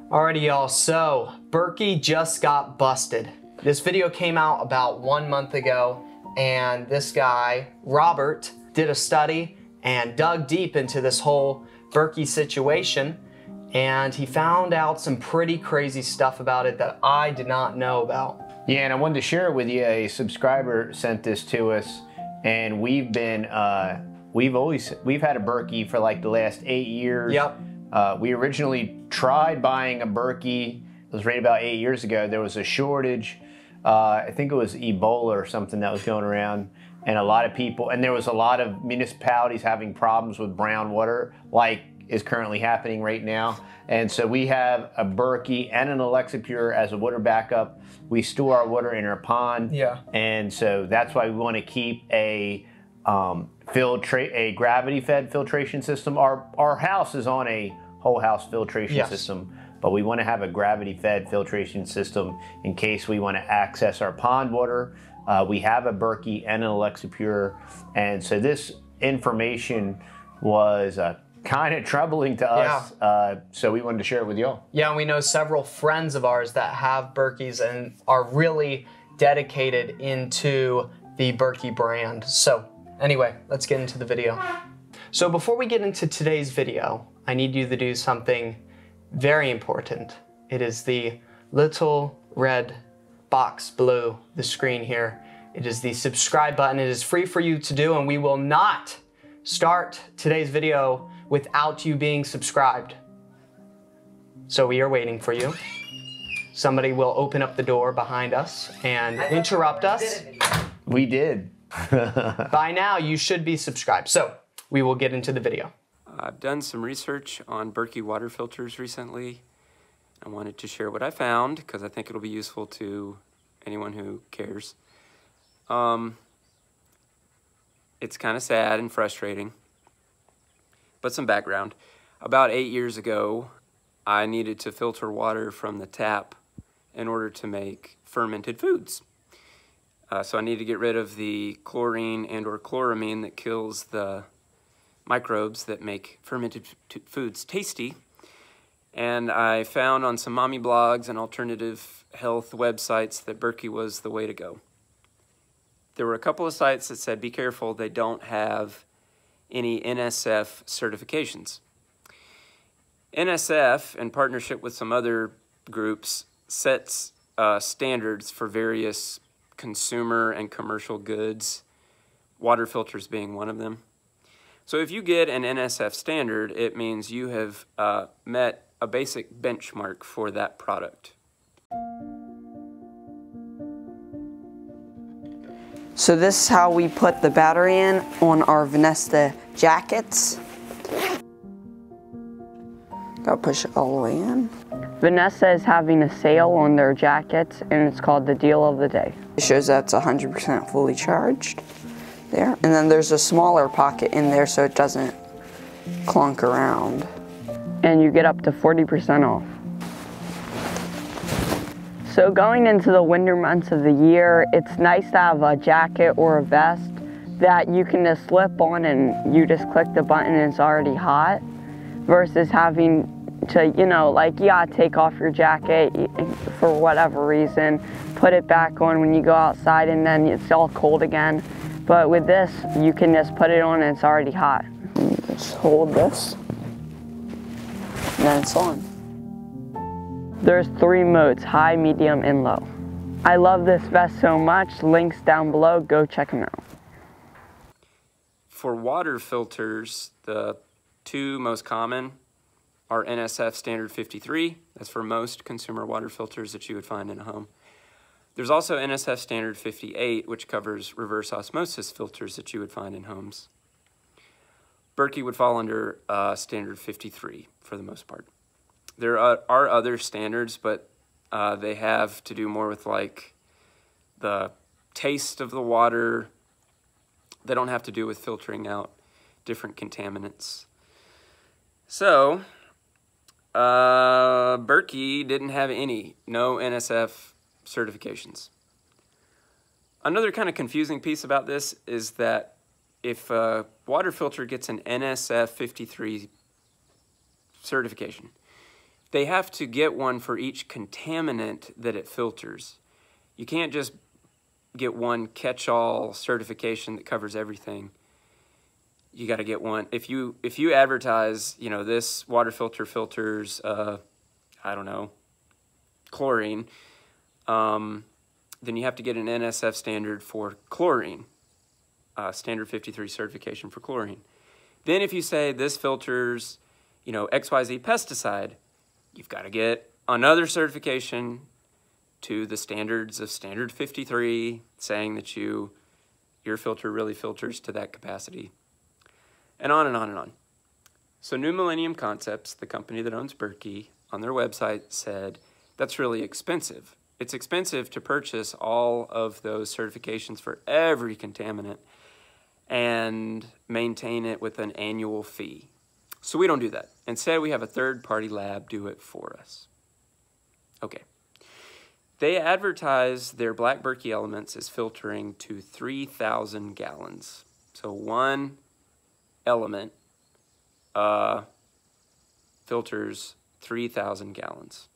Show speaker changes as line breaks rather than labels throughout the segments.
Alrighty y'all, so Berkey just got busted. This video came out about 1 month ago, and this guy, Robert, did a study and dug deep into this whole Berkey situation, and he found out some pretty crazy stuff about it that I did not know about.
Yeah, and I wanted to share it with you. A subscriber sent this to us, and we've been, we've had a Berkey for like the last 8 years.
Yep.
We originally tried buying a Berkey. It was right about 8 years ago. There was a shortage. I think it was Ebola or something that was going around, and a lot of people, and there was a lot of municipalities having problems with brown water, like is currently happening right now. And so we have a Berkey and an Alexapure as a water backup. We store our water in our pond.
Yeah.
And so that's why we want to keep a gravity-fed filtration system. Our house is on a whole house filtration system, but we want to have a gravity-fed filtration system in case we want to access our pond water. We have a Berkey and an Alexapure, and so this information was kind of troubling to us, so we wanted to share it with y'all.
Yeah, and we know several friends of ours that have Berkeys and are really dedicated into the Berkey brand. So anyway, let's get into the video. So before we get into today's video, I need you to do something very important. It is the little red box below the screen here. It is the subscribe button. It is free for you to do, and we will not start today's video without you being subscribed. So we are waiting for you. Somebody will open up the door behind us and interrupt us.
We did.
By now, you should be subscribed. So we will get into the video.
I've done some research on Berkey water filters recently. I wanted to share what I found because I think it'll be useful to anyone who cares. It's kind of sad and frustrating. But some background. About 8 years ago, I needed to filter water from the tap in order to make fermented foods. So I needed to get rid of the chlorine and or chloramine that kills the microbes that make fermented foods tasty. And I found on some mommy blogs and alternative health websites that Berkey was the way to go. There were a couple of sites that said, be careful, they don't have any NSF certifications. NSF, in partnership with some other groups, sets standards for various consumer and commercial goods, water filters being one of them. So if you get an NSF standard, it means you have met a basic benchmark for that product.
So this is how we put the battery in on our Vanessa jackets. Gotta push it all the way in. Vanessa is having a sale on their jackets, and it's called the deal of the day. It shows that it's 100% fully charged there. And then there's a smaller pocket in there so it doesn't clunk around. And you get up to 40% off. So going into the winter months of the year, it's nice to have a jacket or a vest that you can just slip on and you just click the button and it's already hot, versus having to, you know, like you gotta take off your jacket for whatever reason, put it back on when you go outside, and then it's all cold again. But with this, you can just put it on and it's already hot. You just hold this, and then it's on. There's 3 modes, high, medium, and low. I love this vest so much, links down below, go check them out.
For water filters, the 2 most common are NSF Standard 53. That's for most consumer water filters that you would find in a home. There's also NSF Standard 58, which covers reverse osmosis filters that you would find in homes. Berkey would fall under Standard 53 for the most part. There are other standards, but they have to do more with like the taste of the water. They don't have to do with filtering out different contaminants. So, Berkey didn't have no NSF certifications. Another kind of confusing piece about this is that if a water filter gets an NSF 53 certification, they have to get one for each contaminant that it filters. You can't just get one catch-all certification that covers everything. You got to get one. If you advertise, you know, this water filter filters, I don't know, chlorine, then you have to get an NSF standard for chlorine, standard 53 certification for chlorine. Then if you say this filters, you know, XYZ pesticide, you've got to get another certification to the standards of standard 53 saying that your filter really filters to that capacity. And on and on and on. So New Millennium Concepts, the company that owns Berkey, on their website said, that's really expensive. It's expensive to purchase all of those certifications for every contaminant and maintain it with an annual fee. So we don't do that. Instead, we have a third-party lab do it for us. Okay. They advertise their black Berkey elements as filtering to 3,000 gallons. So one element filters 3,000 gallons.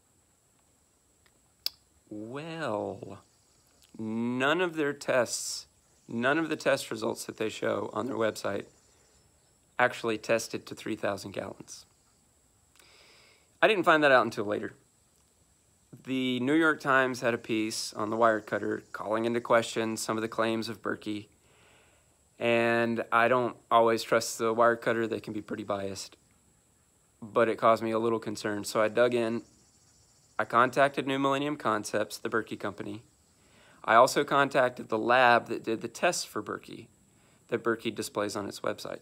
Well, none of the test results that they show on their website actually tested to 3,000 gallons. I didn't find that out until later. The New York Times had a piece on the Wirecutter calling into question some of the claims of Berkey. And I don't always trust the Wirecutter. They can be pretty biased. But it caused me a little concern. So I dug in. I contacted New Millennium Concepts, the Berkey company. I also contacted the lab that did the tests for Berkey, that Berkey displays on its website.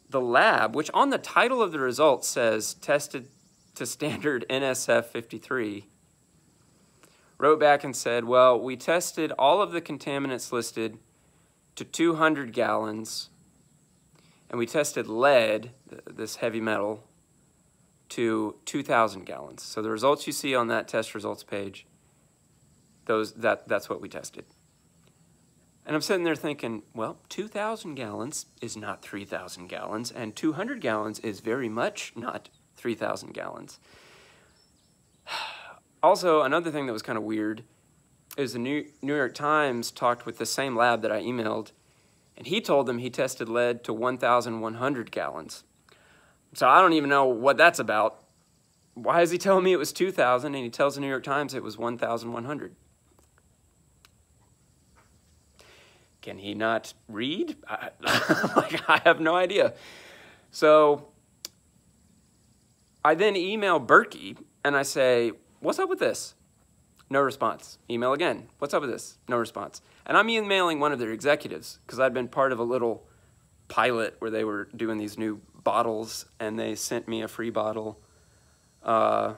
The lab, which on the title of the results says tested to standard NSF 53, wrote back and said, well, we tested all of the contaminants listed to 200 gallons, and we tested lead, this heavy metal, to 2,000 gallons. So the results you see on that test results page, that's what we tested. And I'm sitting there thinking, well, 2,000 gallons is not 3,000 gallons, and 200 gallons is very much not 3,000 gallons. Also, another thing that was kind of weird is the New York Times talked with the same lab that I emailed, and he told them he tested lead to 1,100 gallons. So I don't even know what that's about. Why is he telling me it was 2,000 and he tells the New York Times it was 1,100? Can he not read? I have no idea. So I then email Berkey and I say, what's up with this? No response. Email again. What's up with this? No response. And I'm emailing one of their executives because I'd been part of a little pilot where they were doing these new bottles, and they sent me a free bottle to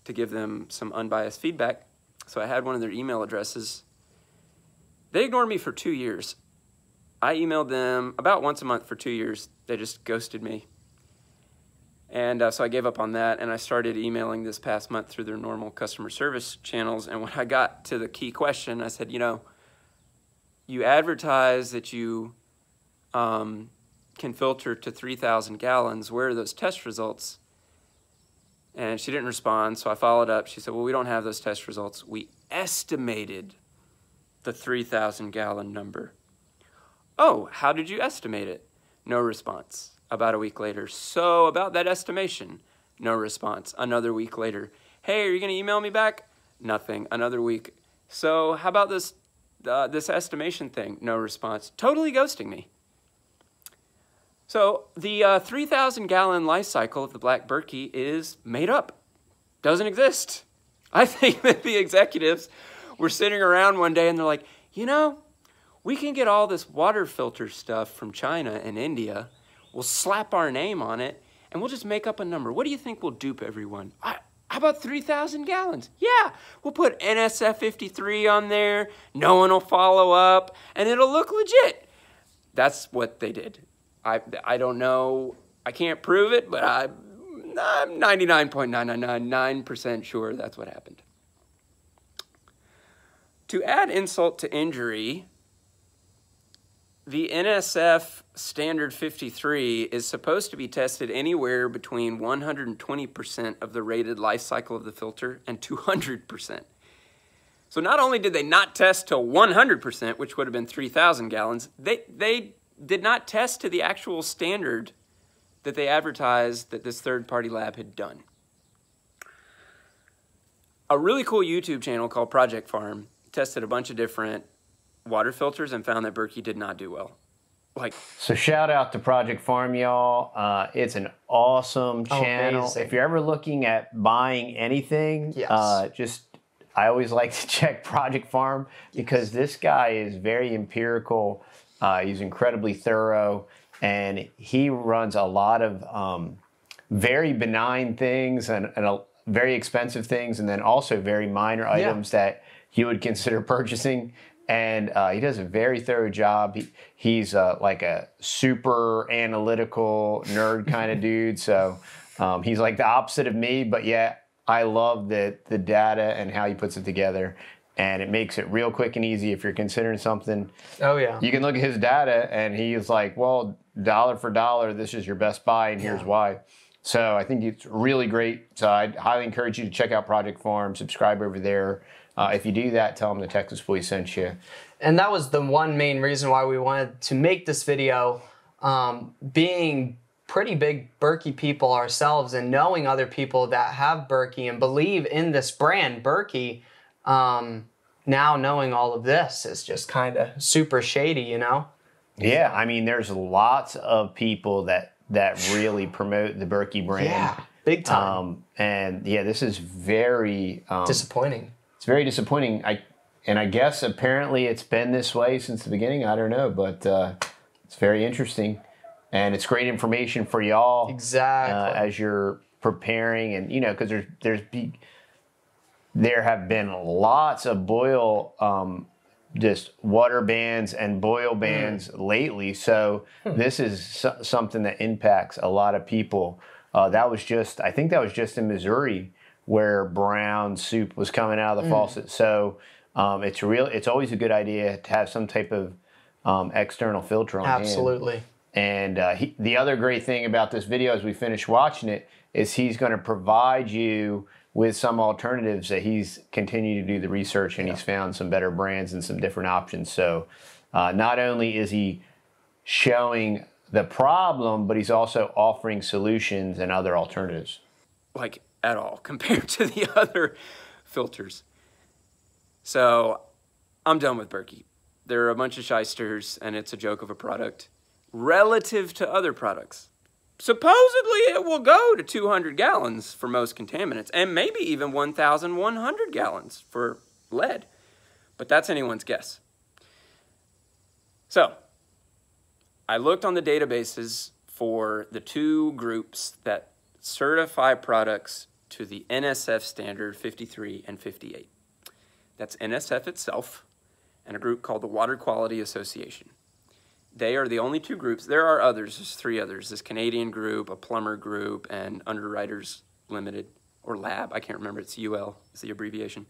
give them some unbiased feedback. So I had one of their email addresses. They ignored me for 2 years. I emailed them about once a month for 2 years. They just ghosted me. And so I gave up on that, and I started emailing this past month through their normal customer service channels. And when I got to the key question, I said, you know, you advertise that you can filter to 3,000 gallons. Where are those test results? And she didn't respond, so I followed up. She said, well, we don't have those test results. We estimated the 3,000 gallon number. Oh, how did you estimate it? No response. About a week later. So about that estimation, no response. Another week later. Hey, are you going to email me back? Nothing. Another week. So how about this estimation thing? No response. Totally ghosting me. So the 3,000 gallon life cycle of the black Berkey is made up. Doesn't exist. I think that the executives were sitting around one day and they're like, you know, we can get all this water filter stuff from China and India. We'll slap our name on it, and we'll just make up a number. What do you think will dupe everyone? How about 3,000 gallons? Yeah, we'll put NSF 53 on there. No one will follow up, and it'll look legit. That's what they did. I don't know. I can't prove it, but I'm 99.9999% sure that's what happened. To add insult to injury, the NSF standard 53 is supposed to be tested anywhere between 120% of the rated life cycle of the filter and 200%. So not only did they not test to 100%, which would have been 3,000 gallons, they did not test to the actual standard that they advertised that this third-party lab had done. A really cool YouTube channel called Project Farm tested a bunch of different water filters and found that Berkey did not do well.
So shout out to Project Farm, y'all. It's an awesome channel.
Amazing.
If you're ever looking at buying anything,
Yes.
I always like to check Project Farm because this guy is very empirical. He's incredibly thorough, and he runs a lot of very benign things and very expensive things, and then also very minor items that you would consider purchasing. And he does a very thorough job. He's like a super analytical nerd kind of dude. So he's like the opposite of me, but yeah, I love the data and how he puts it together. And it makes it real quick and easy if you're considering something.
Oh, yeah.
You can look at his data and he's like, well, dollar for dollar, this is your best buy and here's why. So I think it's really great. So I'd highly encourage you to check out Project Farm, subscribe over there. If you do that, tell them the Texas Boys sent you.
And that was the one main reason why we wanted to make this video. Being pretty big Berkey people ourselves and knowing other people that have Berkey and believe in this brand, Berkey, now knowing all of this is just kind of super shady, you know?
Yeah, I mean, there's lots of people that really promote the Berkey brand.
Yeah, big time.
And yeah, this is very
disappointing.
It's very disappointing. I guess apparently it's been this way since the beginning. I don't know, but it's very interesting, and it's great information for y'all.
Exactly.
As you're preparing, and you know, because there have been lots of boil just water bans and boil bans lately. So this is something that impacts a lot of people. I think that was just in Missouri where brown soup was coming out of the faucet. So it's always a good idea to have some type of external filter on hand.
Absolutely.
And the other great thing about this video as we finish watching it is he's going to provide you with some alternatives that he's continued to do the research and he's found some better brands and some different options. So not only is he showing the problem, but he's also offering solutions and other alternatives.
Like at all compared to the other filters. So I'm done with Berkey. They're a bunch of shysters and it's a joke of a product relative to other products. Supposedly it will go to 200 gallons for most contaminants and maybe even 1,100 gallons for lead, but that's anyone's guess. So I looked on the databases for the two groups that certify products to the NSF standard 53 and 58. That's NSF itself and a group called the Water Quality Association. They are the only two groups. There are others. There's three others. This Canadian group, a plumber group, and Underwriters Limited, or Lab. I can't remember. It's UL is the abbreviation.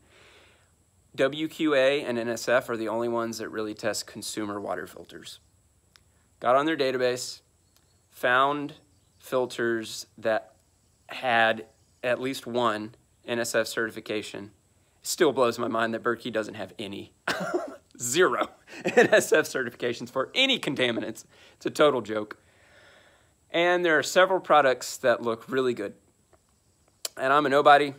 WQA and NSF are the only ones that really test consumer water filters. Got on their database, found filters that had at least one NSF certification. Still blows my mind that Berkey doesn't have any. 0 NSF certifications for any contaminants. It's a total joke. And there are several products that look really good. And I'm a nobody.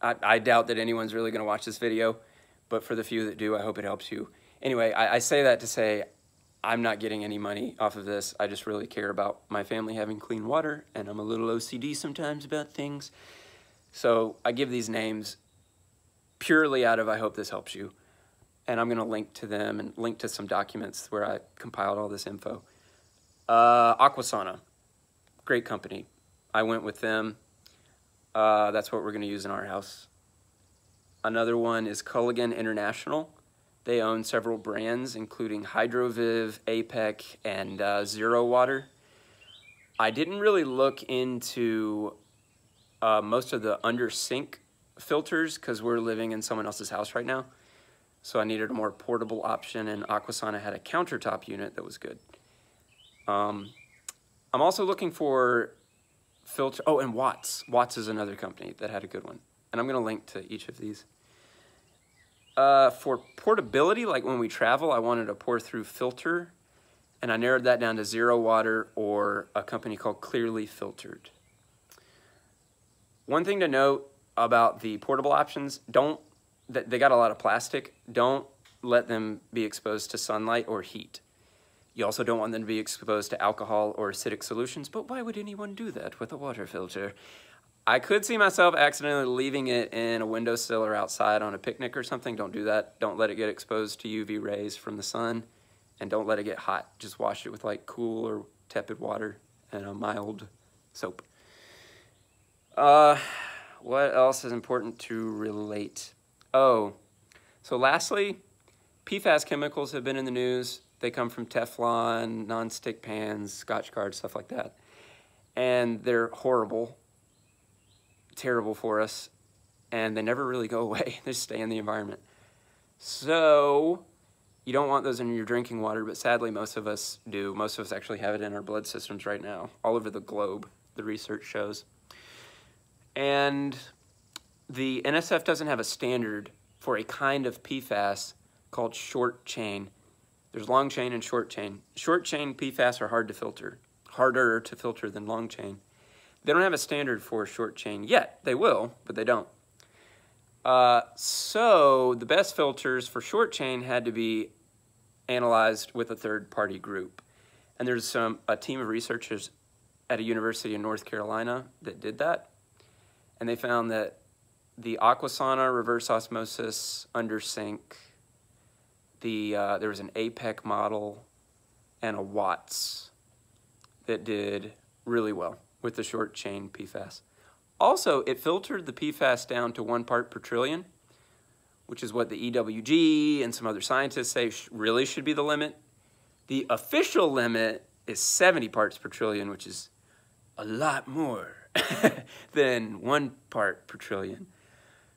I doubt that anyone's really going to watch this video, but for the few that do, I hope it helps you. Anyway, I say that to say I'm not getting any money off of this. I just really care about my family having clean water, and I'm a little OCD sometimes about things. So I give these names purely out of I hope this helps you. And I'm going to link to them and link to some documents where I compiled all this info. Aquasana, great company. I went with them. That's what we're going to use in our house. Another one is Culligan International. They own several brands, including Hydroviv, APEC, and Zero Water. I didn't really look into most of the under sink filters because we're living in someone else's house right now. so I needed a more portable option, and Aquasana had a countertop unit that was good. I'm also looking for filter, oh, and Watts. Watts is another company that had a good one, and I'm gonna link to each of these. For portability, like when we travel, I wanted a pour-through filter, and I narrowed that down to 0 water or a company called Clearly Filtered. One thing to note about the portable options, they got a lot of plastic. Don't let them be exposed to sunlight or heat. You also don't want them to be exposed to alcohol or acidic solutions, but why would anyone do that with a water filter? I could see myself accidentally leaving it in a windowsill or outside on a picnic or something. Don't do that. Don't let it get exposed to UV rays from the sun, and don't let it get hot. Just wash it with like cool or tepid water and a mild soap. What else is important to relate? Oh, so lastly, PFAS chemicals have been in the news. They come from Teflon, non-stick pans, Scotchgard, stuff like that. And they're horrible, terrible for us, and they never really go away. They just stay in the environment. So you don't want those in your drinking water, but sadly most of us do. Most of us actually have it in our blood systems right now, all over the globe, the research shows. And the NSF doesn't have a standard for a kind of PFAS called short chain. There's long chain and short chain. Short chain PFAS are hard to filter, harder to filter than long chain. They don't have a standard for short chain yet. They will, but they don't. So the best filters for short chain had to be analyzed with a third-party group. And there's a team of researchers at a university in North Carolina that did that. And they found that the Aquasana reverse osmosis under sink, there was an APEC model and a Watts that did really well with the short chain PFAS. Also, it filtered the PFAS down to 1 part per trillion, which is what the EWG and some other scientists say really should be the limit. The official limit is 70 parts per trillion, which is a lot more than 1 part per trillion.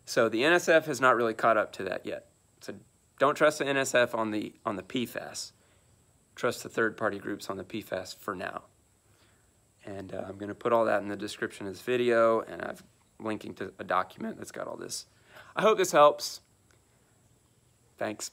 So the NSF has not really caught up to that yet. So don't trust the NSF on the PFAS. Trust the third-party groups on the PFAS for now. And I'm going to put all that in the description of this video, and I'm linking to a document that's got all this. I hope this helps. Thanks.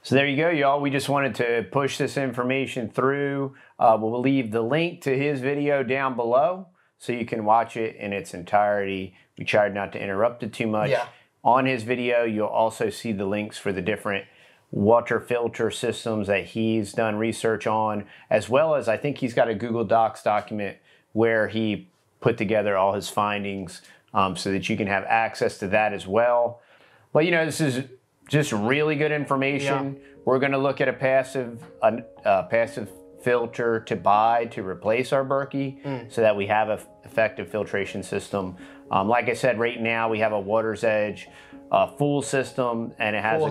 So there you go, y'all. We just wanted to push this information through. We'll leave the link to his video down below so you can watch it in its entirety. We tried not to interrupt it too much.
Yeah.
On his video, you'll also see the links for the different water filter systems that he's done research on, as well as I think he's got a Google Docs document where he put together all his findings so that you can have access to that as well. But you know, this is just really good information. Yeah. We're going to look at a passive filter to buy to replace our Berkey so that we have an effective filtration system. Like I said, right now we have a Water's Edge full system, and it has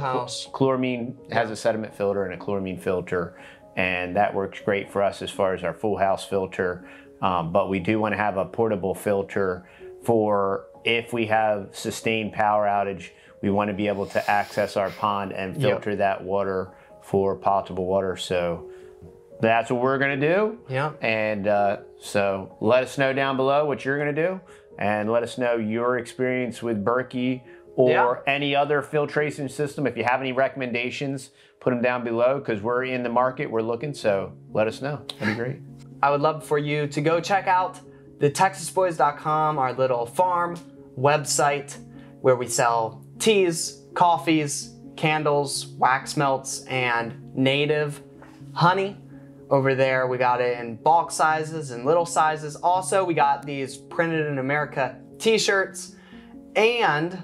chloramine, has a sediment filter and a chloramine filter, and that works great for us as far as our full house filter. But we do want to have a portable filter for if we have sustained power outage, we want to be able to access our pond and filter that water for potable water. So that's what we're going to do. Yeah. And so let us know down below what you're going to do, and let us know your experience with Berkey or any other filtration system. If you have any recommendations, put them down below, because we're in the market, we're looking, so let us know. That'd be great.
I would love for you to go check out the texasboys.com, our little farm website where we sell teas, coffees, candles, wax melts, and native honey. Over there, we got it in bulk sizes and little sizes. Also, we got these Printed in America t-shirts, and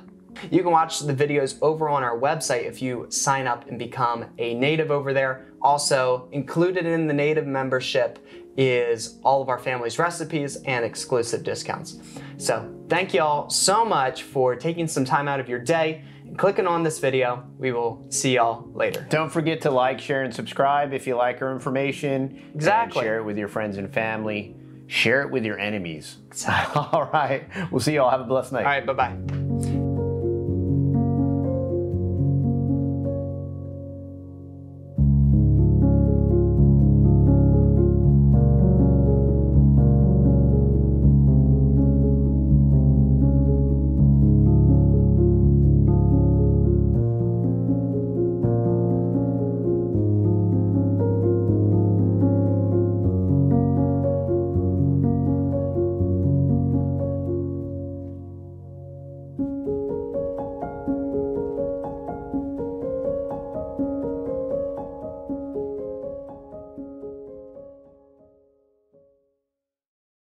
you can watch the videos over on our website if you sign up and become a native over there. Also, included in the native membership is all of our family's recipes and exclusive discounts. So thank you all so much for taking some time out of your day and clicking on this video. We will see y'all later.
Don't forget to like, share, and subscribe if you like our information.
Exactly.
And share it with your friends and family. Share it with your enemies. Exactly. All right. We'll see y'all. Have a blessed night.
All right. Bye-bye.